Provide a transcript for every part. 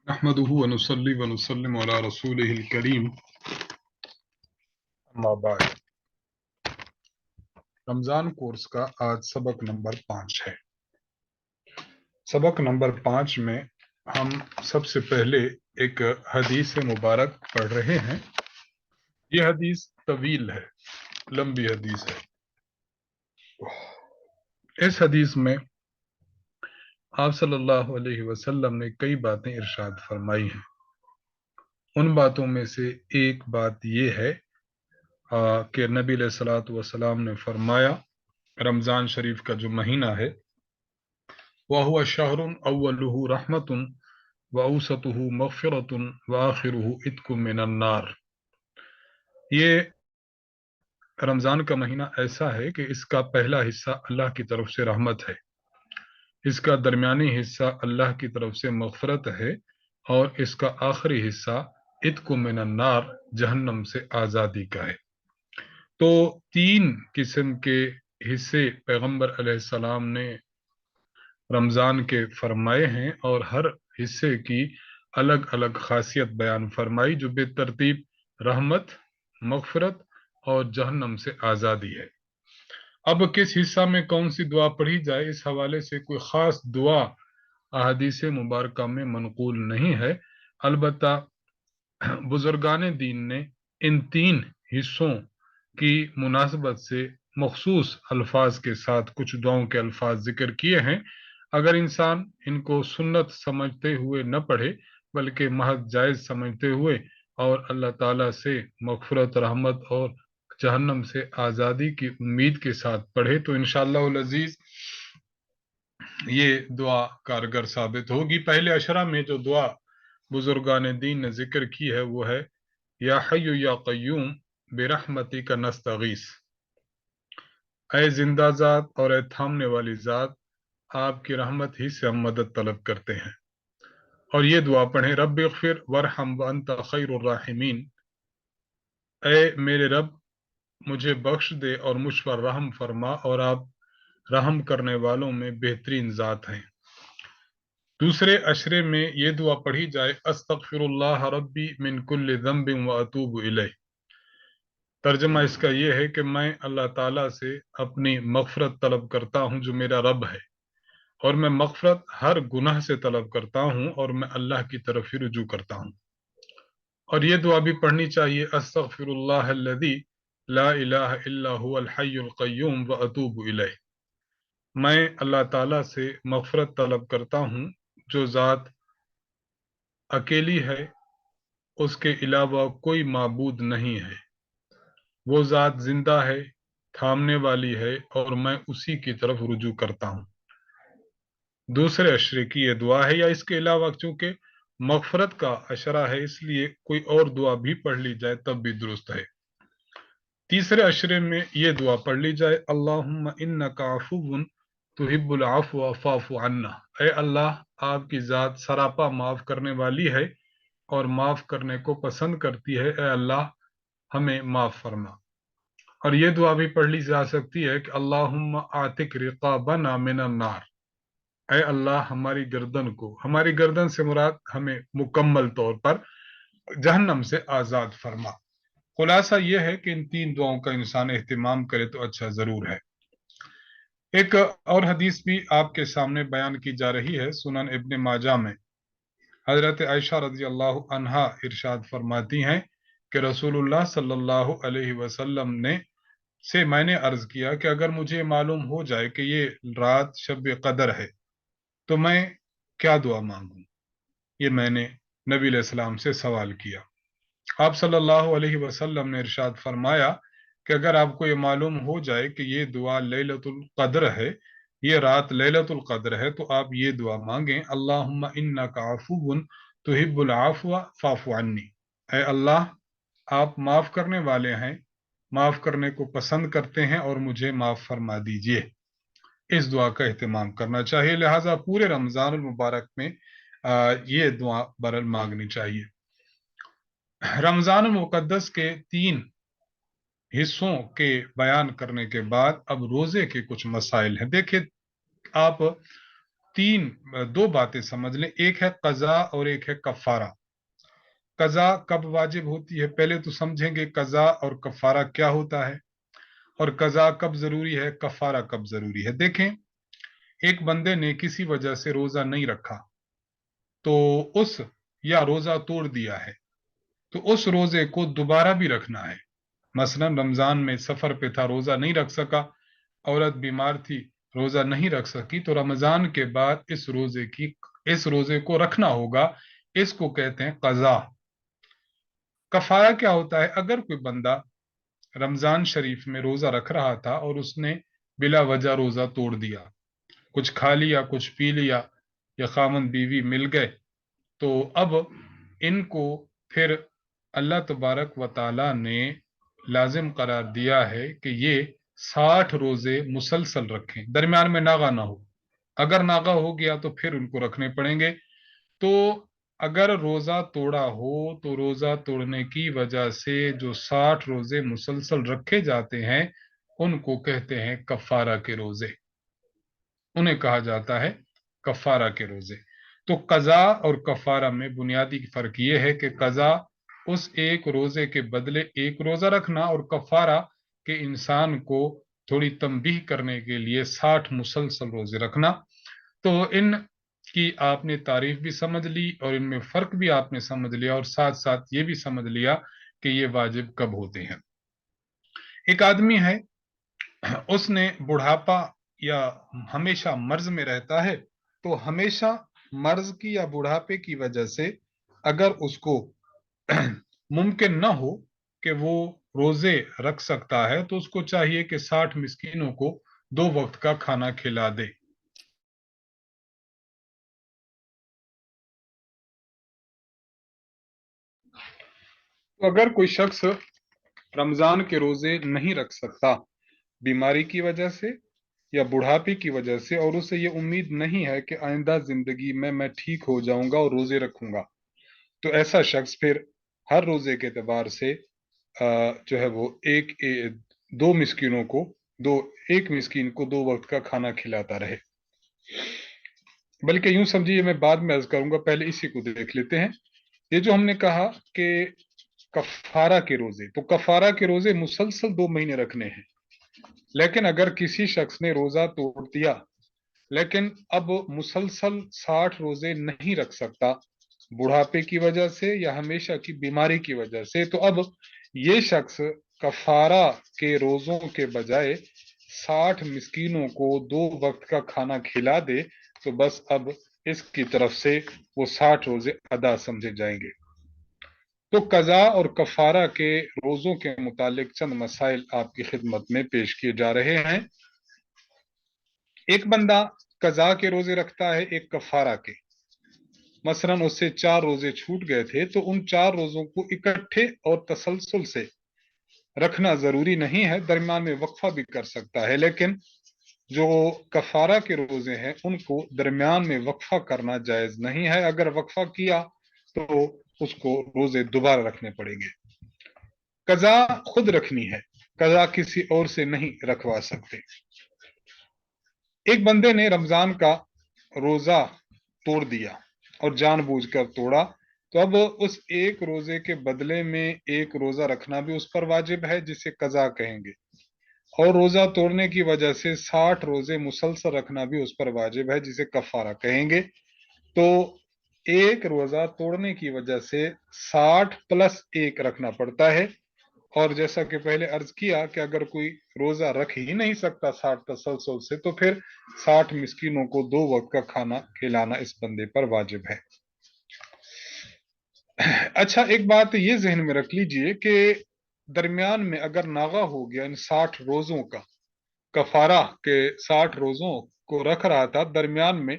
نحمده ونصلي ونسلم على رسوله الكريم اما بعد رمضان کورس کا آج سبق نمبر 5 ہے۔ سبق نمبر 5 میں ہم سب سے پہلے ایک حدیث مبارک پڑھ رہے ہیں۔ یہ حدیث طویل ہے، لمبی حدیث ہے۔ اس حدیث میں آپ صلی اللہ علیہ وسلم نے کئی باتیں ارشاد فرمائی ہیں۔ ان باتوں میں سے ایک بات یہ ہے کہ نبی علیہ الصلوۃ والسلام نے فرمایا رمضان شریف کا جو مہینہ ہے وَهُوَ شَهْرٌ أَوَّلُهُ رَحْمَةٌ وَأَوْسَطُهُ مَغْفِرَةٌ وَآخِرُهُ عِتْقٌ مِّنَ النَّارِ۔ یہ رمضان کا مہینہ ایسا ہے کہ اس کا پہلا حصہ اللہ کی طرف سے رحمت ہے، اس کا درمیانی حصہ اللہ کی طرف سے مغفرت ہے، اور اس کا آخری حصہ عِتْقٌ مِّنَ النَّارِ جہنم سے آزادی کا ہے۔ تو 3 قسم کے حصے پیغمبر علیہ السلام نے رمضان کے فرمائے ہیں، اور ہر حصے کی الگ الگ خاصیت بیان فرمائی جو بے ترتیب رحمت، مغفرت اور جہنم سے آزادی ہے۔ اب کس حصہ میں کون سی دعا پڑھی جائے، اس حوالے سے کوئی خاص دعا احادیث مبارکہ میں منقول نہیں ہے، البتہ بزرگان دین نے ان 3 حصوں کی مناسبت سے مخصوص الفاظ کے ساتھ کچھ دعاؤں کے الفاظ ذکر کیے ہیں۔ اگر انسان ان کو سنت سمجھتے ہوئے نہ پڑھے بلکہ محض جائز سمجھتے ہوئے اور اللہ تعالیٰ سے مغفرت، رحمت اور جہنم سے آزادی کی امید کے ساتھ پڑھے تو انشاءاللہ العزیز یہ دعا کارگر ثابت ہوگی۔ پہلے عشرہ میں جو دعا بزرگان دین نے ذکر کی ہے وہ ہے یا حی یا قیوم برحمتک نستغیث، اے زندہ ذات اور اے تھامنے والی ذات، آپ کی رحمت ہی سے ہم مدد طلب کرتے ہیں۔ اور یہ دعا پڑھیں رب اغفر وارحم وانت خیر الراحمین، اے میرے رب مجھے بخش دے اور مجھ پر رحم فرما، اور آپ رحم کرنے والوں میں بہترین ذات ہیں۔ دوسرے عشرے میں یہ دعا پڑھی جائے استغفر اللہ ربی من کل ذنب واتوب الیہ۔ ترجمہ اس کا یہ ہے کہ میں اللہ تعالیٰ سے اپنی مغفرت طلب کرتا ہوں جو میرا رب ہے، اور میں مغفرت ہر گناہ سے طلب کرتا ہوں، اور میں اللہ کی طرف ہی رجوع کرتا ہوں۔ اور یہ دعا بھی پڑھنی چاہیے استغفر اللہ الذی لا الہ الا هو الحی القیوم واتوب الیہ، میں اللہ تعالیٰ سے مغفرت طلب کرتا ہوں جو ذات اکیلی ہے، اس کے علاوہ کوئی معبود نہیں ہے، وہ ذات زندہ ہے، تھامنے والی ہے، اور میں اسی کی طرف رجوع کرتا ہوں۔ دوسرے عشرے کی یہ دعا ہے، یا اس کے علاوہ چونکہ مغفرت کا عشرہ ہے اس لیے کوئی اور دعا بھی پڑھ لی جائے تب بھی درست ہے۔ تیسرے عشرے میں یہ دعا پڑھ لی جائے اللہم انک عفو تحب العفو فاعف عنا، اے اللہ آپ کی ذات سراپا معاف کرنے والی ہے اور معاف کرنے کو پسند کرتی ہے، اے اللہ ہمیں معاف فرما۔ اور یہ دعا بھی پڑھ لی جا سکتی ہے کہ اللہم اعتق رقابنا من النار، اے اللہ ہماری گردن کو، ہماری گردن سے مراد ہمیں مکمل طور پر جہنم سے آزاد فرما۔ خلاصہ یہ ہے کہ ان 3 دعاؤں کا انسان اہتمام کرے تو اچھا ضرور ہے۔ ایک اور حدیث بھی آپ کے سامنے بیان کی جا رہی ہے، سنن ابن ماجہ میں حضرت عائشہ رضی اللہ عنہا ارشاد فرماتی ہیں کہ رسول اللہ صلی اللہ علیہ وسلم سے میں نے عرض کیا کہ اگر مجھے معلوم ہو جائے کہ یہ رات شب قدر ہے تو میں کیا دعا مانگوں، یہ میں نے نبی علیہ السلام سے سوال کیا۔ آپ صلی اللہ علیہ وسلم نے ارشاد فرمایا کہ اگر آپ کو یہ معلوم ہو جائے کہ یہ دعا لیلۃ القدر ہے، یہ رات لیلۃ القدر ہے، تو آپ یہ دعا مانگیں اللہم انک عفو تحب العفو فاعف عنی، اے اللہ آپ معاف کرنے والے ہیں، معاف کرنے کو پسند کرتے ہیں، اور مجھے معاف فرما دیجئے۔ اس دعا کا اہتمام کرنا چاہیے، لہٰذا پورے رمضان المبارک میں یہ دعا برل مانگنی چاہیے۔ رمضان المقدس کے 3 حصوں کے بیان کرنے کے بعد اب روزے کے کچھ مسائل ہیں۔ دیکھیں آپ दो बातें समझ लें, एक है कज़ा और एक है कफारा। कज़ा कब वाजिब होती है, पहले तो समझेंगे कज़ा और कफारा क्या होता है, और कज़ा कब जरूरी है, कफारा कब जरूरी है। देखें, एक बंदे ने किसी वजह से रोजा नहीं रखा, तो उस या रोजा तोड़ दिया है, तो उस रोजे को दोबारा भी रखना है। मसलन रमजान में सफर पे था, रोजा नहीं रख सका, औरत बीमार थी, रोजा नहीं रख सकी, तो रमजान के बाद इस रोजे को रखना होगा। इसको कहते हैं कज़ा। कफारा क्या होता है, अगर कोई बंदा रमजान शरीफ में रोजा रख रहा था और उसने बिला वजह रोजा तोड़ दिया, कुछ खा लिया, कुछ पी लिया, या खामन बीवी मिल गए, तो अब इनको फिर अल्लाह तबारक व ताला ने लाजिम करार दिया है कि ये 60 रोजे मुसलसल रखें, दरमियान में नागा ना हो। अगर नागा हो गया तो फिर उनको रखने पड़ेंगे। तो अगर रोजा तोड़ा हो तो रोजा तोड़ने की वजह से जो 60 रोजे मुसलसल रखे जाते हैं, उनको कहते हैं कफारा के रोजे, उन्हें कहा जाता है कफारा के रोजे। तो कज़ा और कफारा में बुनियादी फर्क यह है कि कज़ा उस एक रोजे के बदले एक रोजा रखना, और कफारा के इंसान को थोड़ी तंबीह करने के लिए 60 मुसलसल रोजे रखना। तो इन की आपने तारीफ भी समझ ली और इनमें फर्क भी आपने समझ लिया, और साथ साथ ये भी समझ लिया कि ये वाजिब कब होते हैं। एक आदमी है, उसने बुढ़ापा या हमेशा मर्ज में रहता है, तो हमेशा मर्ज की या बुढ़ापे की वजह से अगर उसको मुमकिन न हो कि वो रोजे रख सकता है, तो उसको चाहिए कि 60 मिस्कीनों को 2 वक्त का खाना खिला दे। तो अगर कोई शख्स रमजान के रोजे नहीं रख सकता, बीमारी की वजह से या बुढ़ापे की वजह से, और उसे ये उम्मीद नहीं है कि आइंदा जिंदगी में मैं ठीक हो जाऊंगा और रोजे रखूंगा, तो ऐसा शख्स फिर हर रोजे के एतबार से जो है वो दो मिस्किनों को दो एक मिस्किन को 2 वक्त का खाना खिलाता रहे। बल्कि यूं समझिए, मैं बाद में अर्ज करूंगा, पहले इसी को देख लेते हैं। ये जो हमने कहा कि कफारा के रोजे, तो कफारा के रोजे मुसलसल 2 महीने रखने हैं। लेकिन अगर किसी शख्स ने रोजा तोड़ दिया, लेकिन अब मुसलसल 60 रोजे नहीं रख सकता, बुढ़ापे की वजह से या हमेशा की बीमारी की वजह से, तो अब ये शख्स कफारा के रोजों के बजाय 60 मिस्कीनों को 2 वक्त का खाना खिला दे, तो बस अब इसकी तरफ से वो 60 रोजे अदा समझे जाएंगे। तो कज़ा और कफारा के रोजों के मुतालिक चंद मसाइल आपकी खिदमत में पेश किए जा रहे हैं। एक बंदा कज़ा के रोजे रखता है, एक कफारा के। मसलन उससे 4 रोजे छूट गए थे, तो उन 4 रोजों को इकट्ठे और तसलसल से रखना जरूरी नहीं है, दरमियान में वक्फा भी कर सकता है। लेकिन जो कफारा के रोजे हैं, उनको दरमियान में वक्फा करना जायज नहीं है। अगर वक्फा किया तो उसको रोजे दोबारा रखने पड़ेंगे। कज़ा खुद रखनी है, कज़ा किसी और से नहीं रखवा सकते। एक बंदे ने रमजान का रोजा तोड़ दिया और जानबूझकर तोड़ा, तो अब उस एक रोजे के बदले में एक रोजा रखना भी उस पर वाजिब है, जिसे कज़ा कहेंगे। और रोजा तोड़ने की वजह से 60 रोजे मुसलसल रखना भी उस पर वाजिब है, जिसे कफारा कहेंगे। तो एक रोजा तोड़ने की वजह से 60 प्लस एक रखना पड़ता है। और जैसा कि पहले अर्ज किया कि अगर कोई रोजा रख ही नहीं सकता 60 तसलसल से, तो फिर 60 मिस्किनों को 2 वक्त का खाना खिलाना इस बंदे पर वाजिब है। अच्छा, एक बात ये जहन में रख लीजिए कि दरमियान में अगर नागा हो गया इन 60 रोजों का, कफारा के 60 रोजों को रख रहा था, दरमियान में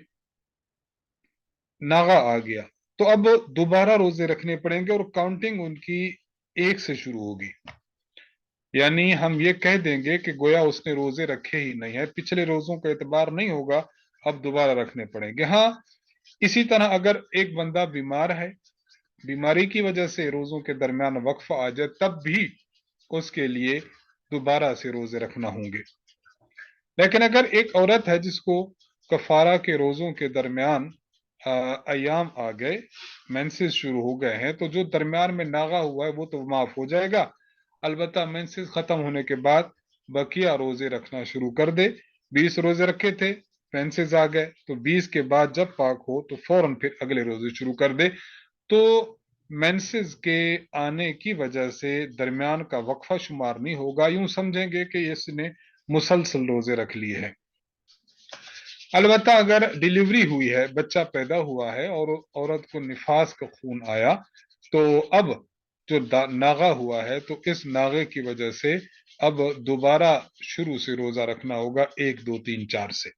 नागा आ गया, तो अब दोबारा रोजे रखने पड़ेंगे और काउंटिंग उनकी एक से शुरू होगी। यानी हम ये कह देंगे कि गोया उसने रोजे रखे ही नहीं है, पिछले रोजों का एतबार नहीं होगा, अब दोबारा रखने पड़ेंगे। हाँ, इसी तरह अगर एक बंदा बीमार है, बीमारी की वजह से रोजों के दरमियान वक्फ आ जाए, तब भी उसके लिए दोबारा से रोजे रखना होंगे। लेकिन अगर एक औरत है जिसको कफारा के रोज़ों के दरमियान अयाम आ गए, मेंसेस शुरू हो गए हैं, तो जो दरमियान में नागा हुआ है वो तो माफ हो जाएगा। अलबत्ता मेंसेस खत्म होने के बाद बकिया रोजे रखना शुरू कर दे। 20 रोजे रखे थे, मेंसेस आ गए, तो 20 के बाद जब पाक हो तो फौरन फिर अगले रोजे शुरू कर दे। तो मेंसेस के आने की वजह से दरमियान का वक्फा शुमार नहीं होगा, यूं समझेंगे कि इसने मुसलसल रोजे रख लिए हैं। अलबत्ता अगर डिलीवरी हुई है, बच्चा पैदा हुआ है और औरत को निफास का खून आया, तो अब जो नागा हुआ है, तो इस नागे की वजह से अब दोबारा शुरू से रोजा रखना होगा 1 2 3 4 से।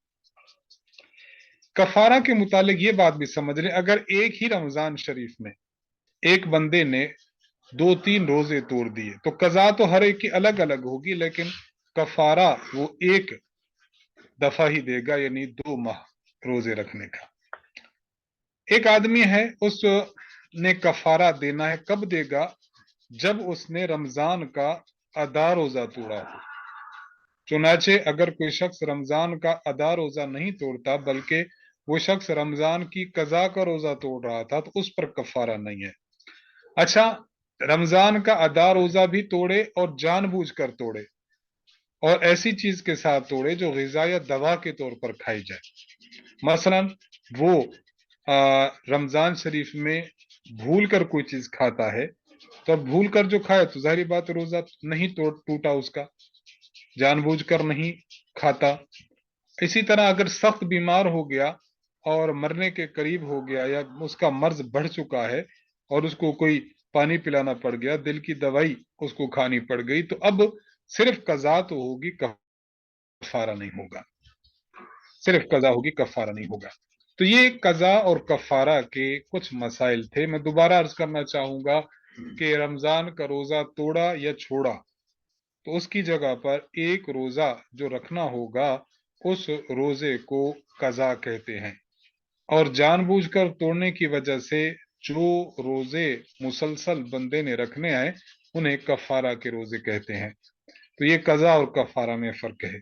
कफारा के मुतालिक ये बात भी समझ लें, अगर एक ही रमजान शरीफ में एक बंदे ने 2 3 रोजे तोड़ दिए तो कजा तो हर एक की अलग अलग होगी, लेकिन कफारा वो एक दफा ही देगा, यानी 2 माह रोजे रखने का। एक आदमी है, उसने कफारा देना है, कब देगा? जब उसने रमजान का अदा रोजा तोड़ा हो। चुनाचे अगर कोई शख्स रमजान का अदा रोजा नहीं तोड़ता, बल्कि वो शख्स रमजान की कजा का रोजा तोड़ रहा था, तो उस पर कफारा नहीं है। अच्छा, रमजान का अदा रोजा भी तोड़े और जानबूझकर तोड़े, और ऐसी चीज के साथ तोड़े जो ग़िज़ा या दवा के तौर पर खाई जाए। मसलन वो रमजान शरीफ में भूल कर कोई चीज खाता है, तो अब भूल कर जो खाए तो जाहिर बात रोजा नहीं टूटा उसका, जानबूझकर नहीं खाता। इसी तरह अगर सख्त बीमार हो गया और मरने के करीब हो गया, या उसका मर्ज बढ़ चुका है और उसको कोई पानी पिलाना पड़ गया, दिल की दवाई उसको खानी पड़ गई, तो अब सिर्फ कजा तो होगी, कफारा नहीं होगा। सिर्फ कजा होगी, कफारा नहीं होगा। तो ये कजा और कफारा के कुछ मसाइल थे। मैं दोबारा अर्ज करना चाहूंगा कि रमजान का रोजा तोड़ा या छोड़ा, तो उसकी जगह पर एक रोजा जो रखना होगा, उस रोजे को कजा कहते हैं। और जानबूझकर तोड़ने की वजह से जो रोजे मुसलसल बंदे ने रखने आए, उन्हें कफारा के रोजे कहते हैं। तो ये कजा और कफारा में फर्क है।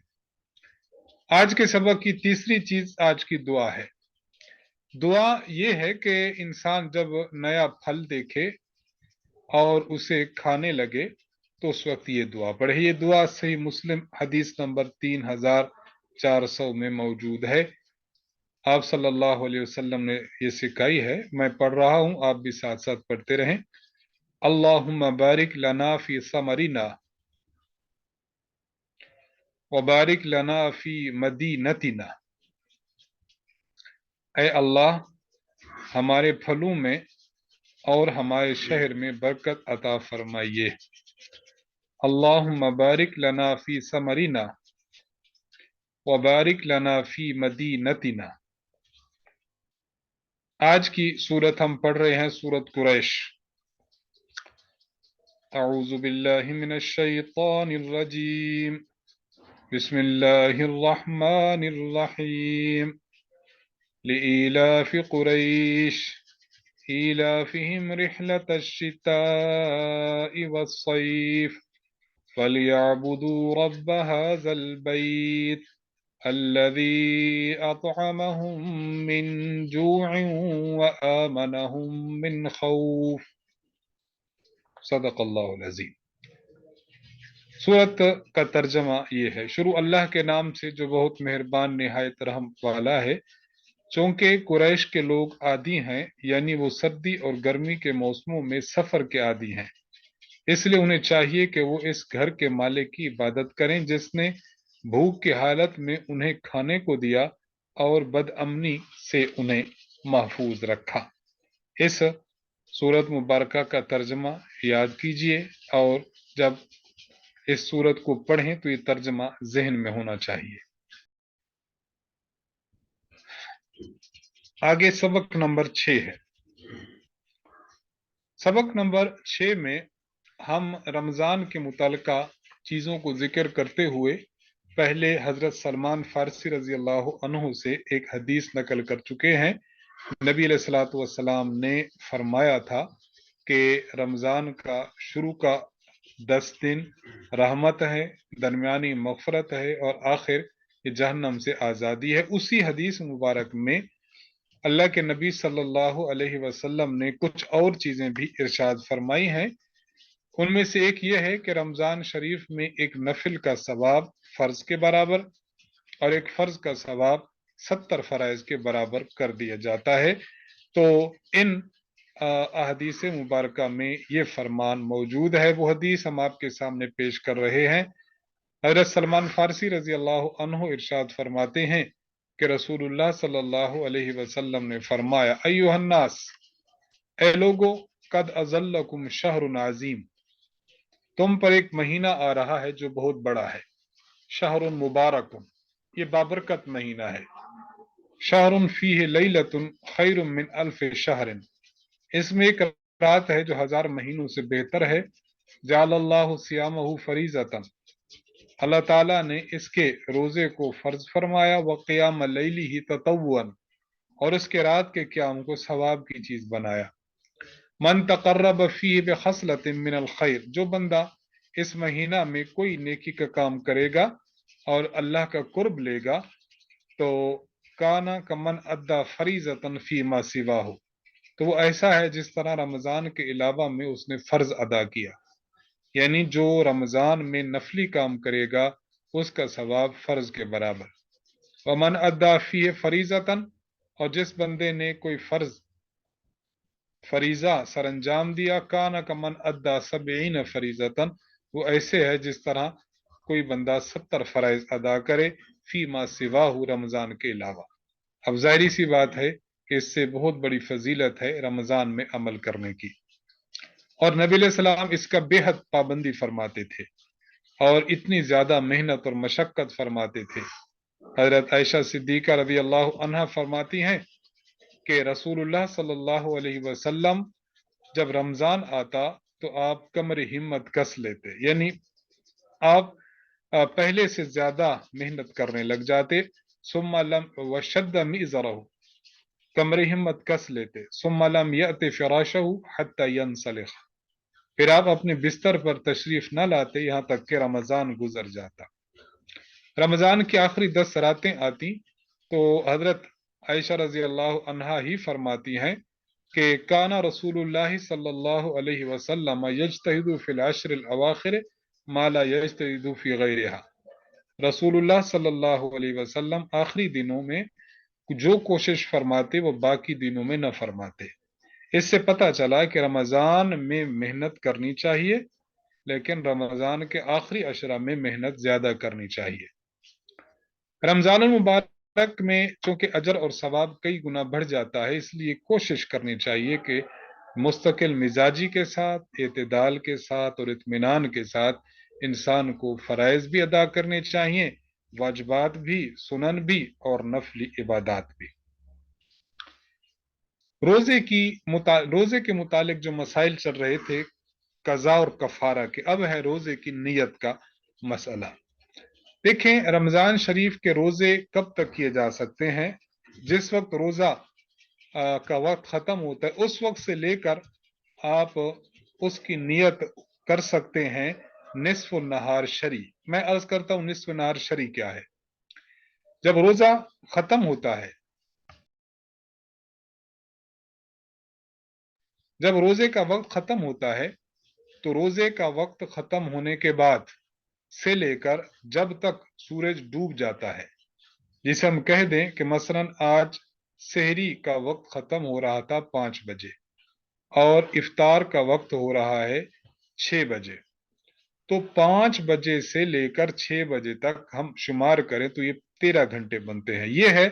आज के सबक की तीसरी चीज आज की दुआ है। दुआ ये है कि इंसान जब नया फल देखे और उसे खाने लगे, तो उस वक्त ये दुआ पढ़े। ये दुआ सही मुस्लिम हदीस नंबर 3400 में मौजूद है। आप सल्लल्लाहु अलैहि वसल्लम ने ये सिखाई है। मैं पढ़ रहा हूं, आप भी साथ साथ पढ़ते रहें। अल्लाहुम्मा बारिक लना फी समरिना व बारिक लना फी मदीनतिना। ऐ अल्लाह, हमारे फलों में और हमारे शहर में बरकत अता फरमाइए। अल्लाहुम्मा बारिक लना फी समरिना व बारिक लना फी मदीनतिना। आज की सूरत हम पढ़ रहे हैं, सूरत कुरैश। अऊज़ु बिल्लाहि मिनश शैतानिर रजीम। बिस्मिल्लाहिर रहमानिर रहीम। लिइलाफि कुरैश ईलाफिहिम रिहलतश शिताइ वस्सैफ फलियअबुदू रब्ब हाज़ल बैत अल्लज़ी अतअमहुम मिन जूइन व आमनहुम मिन खौफ। सदक़ल्लाहुल अज़ीम। सूरत का तर्जमा ये है। शुरू अल्लाह के नाम से जो बहुत मेहरबान निहायत रहम वाला है। चूंकि कुरैश के लोग आदी हैं, यानी वो सर्दी और गर्मी के मौसमों में सफर के आदी हैं, इसलिए उन्हें चाहिए कि वो इस घर के मालिक की इबादत करें जिसने भूख की हालत में उन्हें खाने को दिया और बदअमनी से उन्हें महफूज रखा। इस सूरत मुबारका का तर्जमा याद कीजिए, और जब इस सूरत को पढ़ें तो ये तर्जमा जहन में होना चाहिए। आगे सबक नंबर 6 है। सबक नंबर 6 में हम रमजान के मुतालिका चीजों को जिक्र करते हुए पहले हजरत सलमान फारसी रजी अल्लाह अन्हु से एक हदीस नकल कर चुके हैं। नबी अलैहिस्सलातु वस्सलाम ने फरमाया था कि रमजान का शुरू का 10 दिन रहमत है, दरमियानी मगफरत है और आखिर یہ جہنم سے آزادی ہے۔ اسی حدیث مبارک میں اللہ کے نبی صلی اللہ علیہ وسلم نے کچھ اور چیزیں بھی ارشاد فرمائی ہیں۔ ان میں سے ایک یہ ہے کہ رمضان شریف میں ایک نفل کا ثواب فرض کے برابر اور ایک فرض کا ثواب 70 فرائض کے برابر کر دیا جاتا ہے۔ تو ان احادیث مبارکہ میں یہ فرمان موجود ہے۔ وہ حدیث ہم آپ کے سامنے پیش کر رہے ہیں۔ حضرت سلمان فارسی رضی اللہ عنہ ارشاد فرماتے ہیں کہ رسول اللہ صلی اللہ علیہ وسلم نے فرمایا، ایھا الناس، اے لوگو، قد اظلکم شہر عظیم، تم پر ایک مہینہ آ رہا ہے جو بہت بڑا ہے۔ شہر مبارک، یہ بابرکت مہینہ ہے۔ شہر فیہ لیلۃ خیر من الف شہر، اس میں ایک رات ہے جو 1000 مہینوں سے بہتر ہے۔ جعل اللہ صیامہ فریضۃ، اللہ تعالیٰ نے اس کے روزے کو فرض فرمایا، وقیام لیلہ تطوعا، اور اس کے رات کے قیام کو ثواب کی چیز بنایا۔ من تقرب فیہ بخصلۃ من الخیر، جو بندہ اس مہینہ میں کوئی نیکی کا کام کرے گا اور اللہ کا قرب لے گا تو کانا کمن ادا فریضۃ فیما سواہ، تو وہ ایسا ہے جس طرح رمضان کے علاوہ میں اس نے فرض ادا کیا، یعنی جو رمضان میں نفلی کام کرے گا اس کا ثواب فرض کے برابر۔ ومن ادا فیہ فریضۃ، اور جس بندے نے کوئی فریضہ سر انجام دیا، کانا کمن ادا 70 فریضۃ، وہ ایسے ہے جس طرح کوئی بندہ 70 فرائض ادا کرے، فیما سواہ، رمضان کے علاوہ۔ اب ظاہری سی بات ہے کہ اس سے بہت بڑی فضیلت ہے رمضان میں عمل کرنے کی، اور نبی علیہ السلام اس کا بے حد پابندی فرماتے تھے اور اتنی زیادہ محنت اور مشقت فرماتے تھے۔ حضرت عائشہ صدیقہ رضی اللہ عنہا فرماتی ہیں کہ رسول اللہ صلی اللہ علیہ وسلم جب رمضان آتا تو آپ کمر ہمت کس لیتے، یعنی آپ پہلے سے زیادہ محنت کرنے لگ جاتے۔ ثم لم وشد مئزرہ، کمر ہمت کس لیتے۔ ثم لم یأت فراشہ حتی ینسلخ، پھر آپ اپنے بستر پر تشریف نہ لاتے یہاں تک کہ رمضان گزر جاتا۔ رمضان کی آخری 10 راتیں آتی تو حضرت عائشہ رضی اللہ عنہا ہی فرماتی ہیں کہ کانا رسول اللہ صلی اللہ علیہ وسلم یجتہد فی العشر الاواخر ما لا یجتہد فی غیرہا، رسول اللہ صلی اللہ علیہ وسلم آخری دنوں میں جو کوشش فرماتے وہ باقی دنوں میں نہ فرماتے۔ اس سے پتہ چلا کہ رمضان میں محنت کرنی چاہیے لیکن رمضان کے آخری عشرہ میں محنت زیادہ کرنی چاہیے۔ رمضان المبارک میں چونکہ اجر اور ثواب کئی گنا بڑھ جاتا ہے، اس لیے کوشش کرنی چاہیے کہ مستقل مزاجی کے ساتھ، اعتدال کے ساتھ اور اطمینان کے ساتھ انسان کو فرائض بھی ادا کرنے چاہیے، واجبات بھی، سنن بھی اور نفلی عبادات بھی۔ روزے کے متعلق جو مسائل چل رہے تھے قضاء اور کفارہ کے، اب ہے روزے کی نیت کا مسئلہ۔ دیکھیں رمضان شریف کے روزے کب تک کیے جا سکتے ہیں؟ جس وقت روزہ کا وقت ختم ہوتا ہے اس وقت سے لے کر آپ اس کی نیت کر سکتے ہیں نصف النہار شری۔ میں عرض کرتا ہوں نصف النہار شری کیا ہے۔ جب روزہ ختم ہوتا ہے، جب روزے کا وقت ختم ہوتا ہے تو روزے کا وقت ختم ہونے کے بعد سے لے کر جب تک سورج ڈوب جاتا ہے، جسے ہم کہہ دیں کہ مثلا آج سحری کا وقت ختم ہو رہا تھا 5 بجے اور افطار کا وقت ہو رہا ہے 6 بجے، تو 5 بجے سے لے کر 6 بجے تک ہم شمار کریں تو یہ 13 گھنٹے بنتے ہیں۔ یہ ہے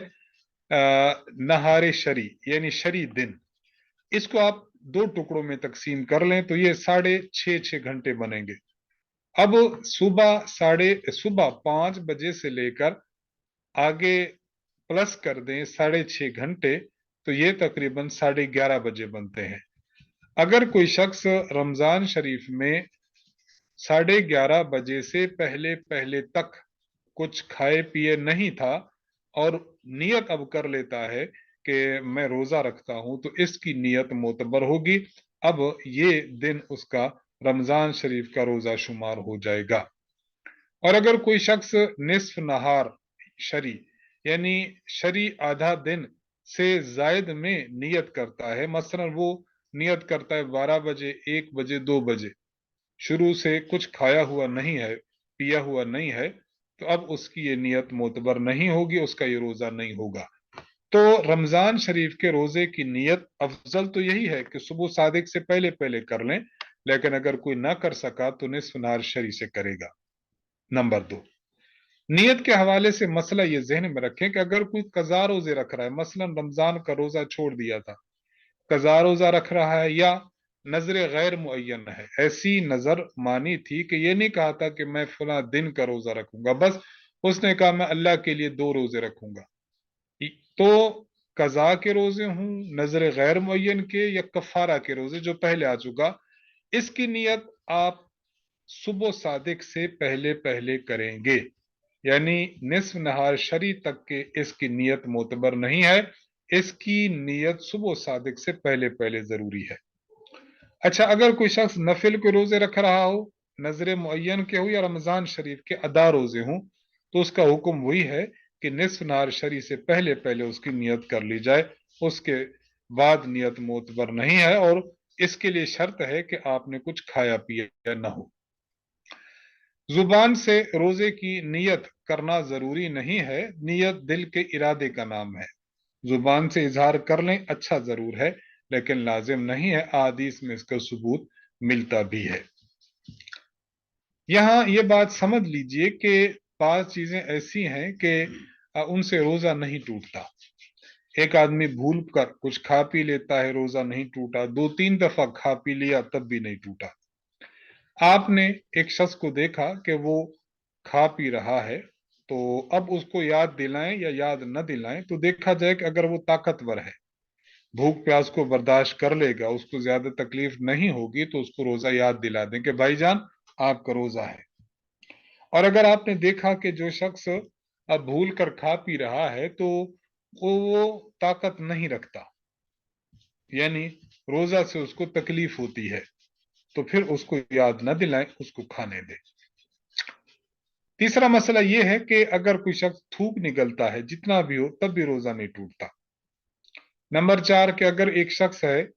نہار شری، یعنی شری دن۔ اس کو آپ 2 ٹکڑوں میں تقسیم کر لیں تو یہ 6.5 گھنٹے بنیں گے۔ اب صبح 5 بجے سے لے کر آگے پلس کر دیں 6.5 گھنٹے تو یہ تقریباً 11:30 بجے بنتے ہیں۔ اگر کوئی شخص رمضان شریف میں 11:30 بجے سے پہلے تک کچھ کھائے پیے نہیں تھا اور نیت اب کر لیتا ہے کہ میں روزہ رکھتا ہوں تو اس کی نیت معتبر ہوگی، اب یہ دن اس کا رمضان شریف کا روزہ شمار ہو جائے گا۔ اور اگر کوئی شخص نصف نہار शरी यानी शरी आधा दिन से जायद में नियत करता है, मसलन वो नियत करता है 12 बजे, 1 बजे, 2 बजे, शुरू से कुछ खाया हुआ नहीं है, पिया हुआ नहीं है, तो अब उसकी ये नियत मोतबर नहीं होगी, उसका ये रोजा नहीं होगा। तो रमजान शरीफ के रोजे की नियत अफजल तो यही है कि सुबह सादिक से पहले पहले कर लें, लेकिन अगर कोई ना कर सका तो निस्फ नहार शरी से करेगा। नंबर 2, नियत के हवाले से मसला ये जहन में रखें कि अगर कोई कज़ा रोजे रख रहा है, मसलन रमजान का रोजा छोड़ दिया था, कज़ा रोजा रख रहा है, या नजर गैर मुअय्यन है, ऐसी नजर मानी थी कि ये नहीं कहा था कि मैं फला दिन का रोजा रखूंगा, बस उसने कहा मैं अल्लाह के लिए 2 रोजे रखूंगा, तो कज़ा के रोजे हूं, नजर गैर मुअय्यन के, या कफारा के रोजे जो पहले आ चुका, इसकी नियत आप सुबह सादिक से पहले पहले करेंगे, यानी निस्फ नहार शरी तक के इसकी नियत मोतबर नहीं है, इसकी नियत सुबह सादिक से पहले पहले जरूरी है। अच्छा, अगर कोई शख्स नफिल के रोजे रख रहा हो, नजर मुअय्यन के हो या रमजान शरीफ के अदा रोजे हों, तो उसका हुक्म वही है कि निस्फ नहार शरी से पहले पहले उसकी नियत कर ली जाए, उसके बाद नियत मोतबर नहीं है, और इसके लिए शर्त है कि आपने कुछ खाया पिया न हो। जुबान से रोजे की नियत करना जरूरी नहीं है, नियत दिल के इरादे का नाम है, जुबान से इजहार कर लें अच्छा जरूर है, लेकिन लाजिम नहीं है, अहादीस में इसका सबूत मिलता भी है। यहां ये बात समझ लीजिए कि 5 चीजें ऐसी हैं कि उनसे रोजा नहीं टूटता। एक आदमी भूल कर कुछ खा पी लेता है, रोजा नहीं टूटा, 2-3 दफा खा पी लिया तब भी नहीं टूटा। आपने एक शख्स को देखा कि वो खा पी रहा है, तो अब उसको याद दिलाएं या याद न दिलाएं, तो देखा जाए कि अगर वो ताकतवर है, भूख प्यास को बर्दाश्त कर लेगा, उसको ज्यादा तकलीफ नहीं होगी, तो उसको रोजा याद दिला दें कि भाईजान आपका रोजा है। और अगर आपने देखा कि जो शख्स अब भूल कर खा पी रहा है, तो वो ताकत नहीं रखता, यानी रोजा से उसको तकलीफ होती है, तो फिर उसको याद न दिलाएं, उसको खाने दें। तीसरा मसला यह है कि अगर कोई शख्स थूक निकलता है जितना भी हो, तब भी रोजा नहीं टूटता। नंबर 4 कि अगर एक शख्स है,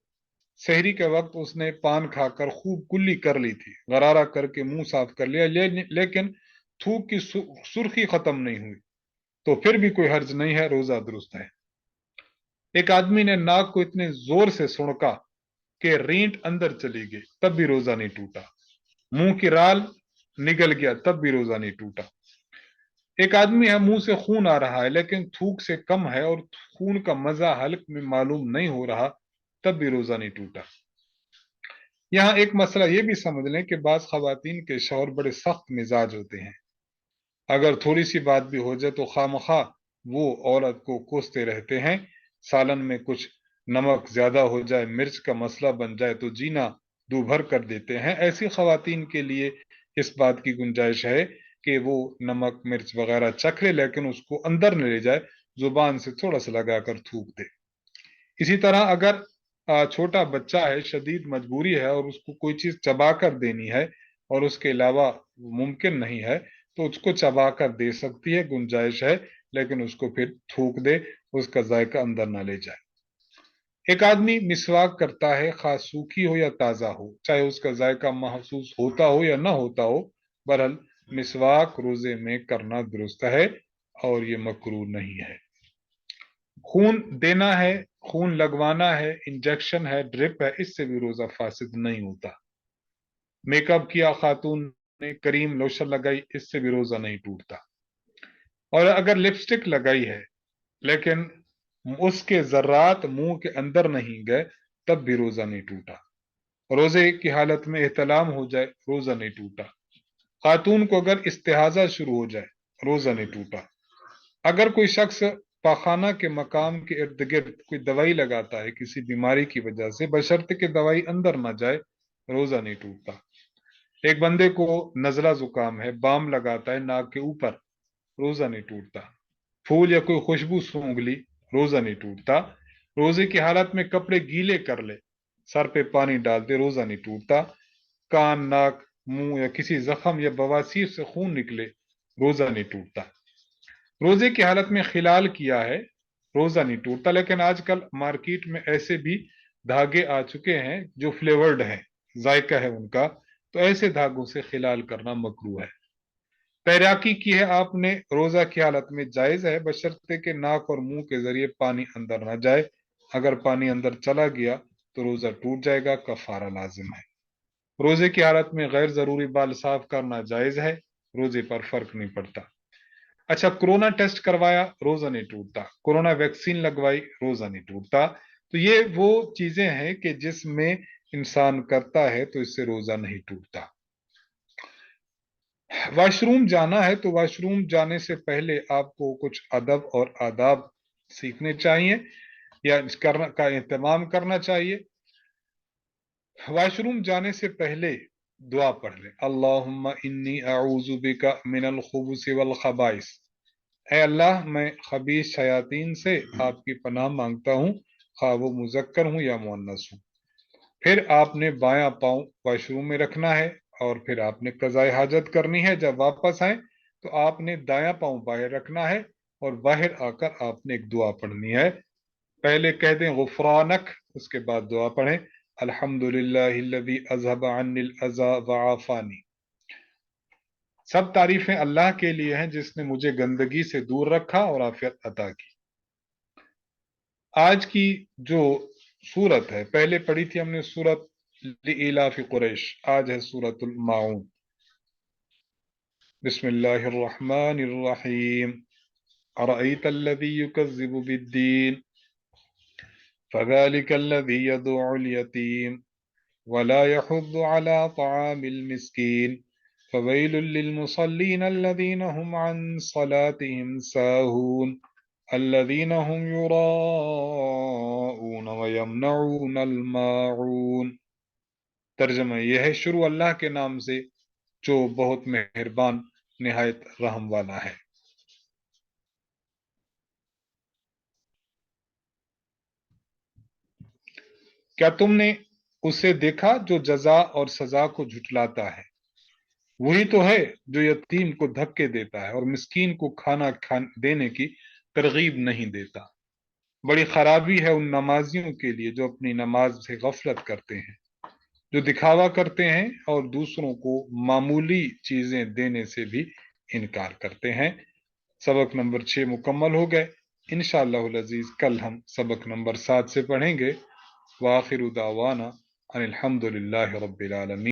सहरी के वक्त उसने पान खाकर खूब कुल्ली कर ली थी, गरारा करके मुंह साफ कर लिया, लेकिन थूक की सुर्खी खत्म नहीं हुई, तो फिर भी कोई हर्ज नहीं है, रोजा दुरुस्त है। एक आदमी ने नाक को इतने जोर से सुड़का कि रींट अंदर चली गई, तब भी रोजा नहीं टूटा। मुंह की राल निकल गया, तब भी रोजा नहीं टूटा। एक आदमी है, मुंह से खून आ रहा है, लेकिन थूक से कम है और खून का मजा हल्क में मालूम नहीं हो रहा, तब भी रोजा नहीं टूटा। यहाँ एक मसला यह भी समझ लें कि बाज खवातीन के शौहर बड़े सख्त मिजाज होते हैं, अगर थोड़ी सी बात भी हो जाए तो खामखा वो औरत को कोसते रहते हैं, सालन में कुछ नमक ज्यादा हो जाए, मिर्च का मसला बन जाए तो जीना दूभर कर देते हैं। ऐसी खवातीन के लिए इस बात की गुंजाइश है कि वो नमक मिर्च वगैरह चख ले, लेकिन उसको अंदर न ले जाए, जुबान से थोड़ा सा लगाकर थूक दे। इसी तरह अगर छोटा बच्चा है, शदीद मजबूरी है और उसको कोई चीज चबा कर देनी है और उसके अलावा मुमकिन नहीं है, तो उसको चबा कर दे सकती है, गुंजाइश है, लेकिन उसको फिर थूक दे, उसका जायका अंदर ना ले जाए। एक आदमी मिसवाक करता है, खास सूखी हो या ताजा हो, चाहे उसका जायका महसूस होता हो या ना होता हो, बहरहाल मिसवाक रोजे में करना दुरुस्त है और ये मकरूह नहीं है। खून देना है, खून लगवाना है, इंजेक्शन है, ड्रिप है, इससे भी रोजा फासिद नहीं होता। मेकअप किया खातून ने, करीम लोशन लगाई, इससे भी रोजा नहीं टूटता। और अगर लिपस्टिक लगाई है लेकिन उसके जर्रात मुंह के अंदर नहीं गए, तब भी रोजा नहीं टूटा। रोजे की हालत में एहतलाम हो जाए, रोजा नहीं टूटा। खातून को अगर इस्तेहाजा शुरू हो जाए, रोजा नहीं टूटा। अगर कोई शख्स पाखाना के मकाम के इर्द गिर्द कोई दवाई लगाता है किसी बीमारी की वजह से, बशर्ते कि दवाई अंदर ना जाए, रोजा नहीं टूटता। एक बंदे को नजला जुकाम है, बाम लगाता है नाक के ऊपर, रोजा नहीं टूटता। फूल या कोई खुशबू सूंघ ली, रोजा नहीं टूटता। रोजे की हालत में कपड़े गीले कर ले, सर पे पानी डाल दे, रोजा नहीं टूटता। कान, नाक, मुंह या किसी जख्म या बवासीर से खून निकले, रोजा नहीं टूटता। روزے کی حالت میں خلال کیا ہے روزہ نہیں ٹوٹتا، لیکن آج کل مارکیٹ میں ایسے بھی دھاگے آ چکے ہیں جو فلیورڈ ہیں، ذائقہ ہے ان کا، تو ایسے دھاگوں سے خلال کرنا مکروہ ہے۔ تیراکی کی ہے آپ نے روزہ کی حالت میں، جائز ہے بشرطے کہ ناک اور منہ کے ذریعے پانی اندر نہ جائے، اگر پانی اندر چلا گیا تو روزہ ٹوٹ جائے گا، کفارہ لازم ہے۔ روزے کی حالت میں غیر ضروری بال صاف کرنا جائز ہے، روزے پر فرق نہیں پڑتا۔ اچھا، کورونا ٹیسٹ کروایا روزہ نہیں ٹوٹتا، کورونا ویکسین لگوائی روزہ نہیں ٹوٹتا، تو یہ وہ چیزیں ہیں کہ جس میں انسان کرتا ہے تو اس سے روزہ نہیں ٹوٹتا۔ واش روم جانا ہے تو واش روم جانے سے پہلے آپ کو کچھ ادب اور آداب سیکھنے چاہیے یا کرنا کا اہتمام کرنا چاہیے۔ واش روم جانے سے پہلے دعا پڑھ لیں، اللہم انی اعوذ بک من الخبث والخبائث، اے اللہ میں خبیث شیاطین سے آپ کی پناہ مانگتا ہوں، خواہ وہ مذکر ہوں یا مؤنث ہوں۔ پھر آپ نے بایاں پاؤں واش روم میں رکھنا ہے، اور پھر آپ نے قضاء حاجت کرنی ہے۔ جب واپس آئیں تو آپ نے دایاں پاؤں باہر رکھنا ہے، اور باہر آ کر آپ نے ایک دعا پڑھنی ہے۔ پہلے کہہ دیں غفرانک، اس کے بعد دعا پڑھیں الحمدللہ الذی اذھب عنی الاذی وعافانی۔ سب تعریفیں اللہ کے لیے ہیں جس نے مجھے گندگی سے دور رکھا اور عافیت عطا کی۔ آج کی جو سورت ہے، پہلے پڑھی تھی ہم نے سورت لإلاف قریش، آج ہے سورت الماعون۔ بسم اللہ الرحمن الرحیم، ارأیت الذی یکذب بالدین فذلک الذی یدعو الیتیم ولا يحض على طعام المسكين فويل للمصلين الذين هم عن صلاتهم ساهون الذين هم يراءون ويمنعون الماعون۔ ترجمہ یہ ہے، شروع اللہ کے نام سے جو بہت مہربان نہایت رحم والا ہے۔ کیا تم نے اسے دیکھا جو جزا اور سزا کو جھٹلاتا ہے؟ وہی تو ہے جو یتیم کو دھکے دیتا ہے اور مسکین کو کھانا دینے کی ترغیب نہیں دیتا۔ بڑی خرابی ہے ان نمازیوں کے لیے جو اپنی نماز سے غفلت کرتے ہیں، جو دکھاوا کرتے ہیں اور دوسروں کو معمولی چیزیں دینے سے بھی انکار کرتے ہیں۔ سبق نمبر 6 مکمل ہو گئے۔ انشاءاللہ العزیز کل ہم سبق نمبر 7 سے پڑھیں گے۔ وآخر دعوانا ان الحمد للہ رب العالمین۔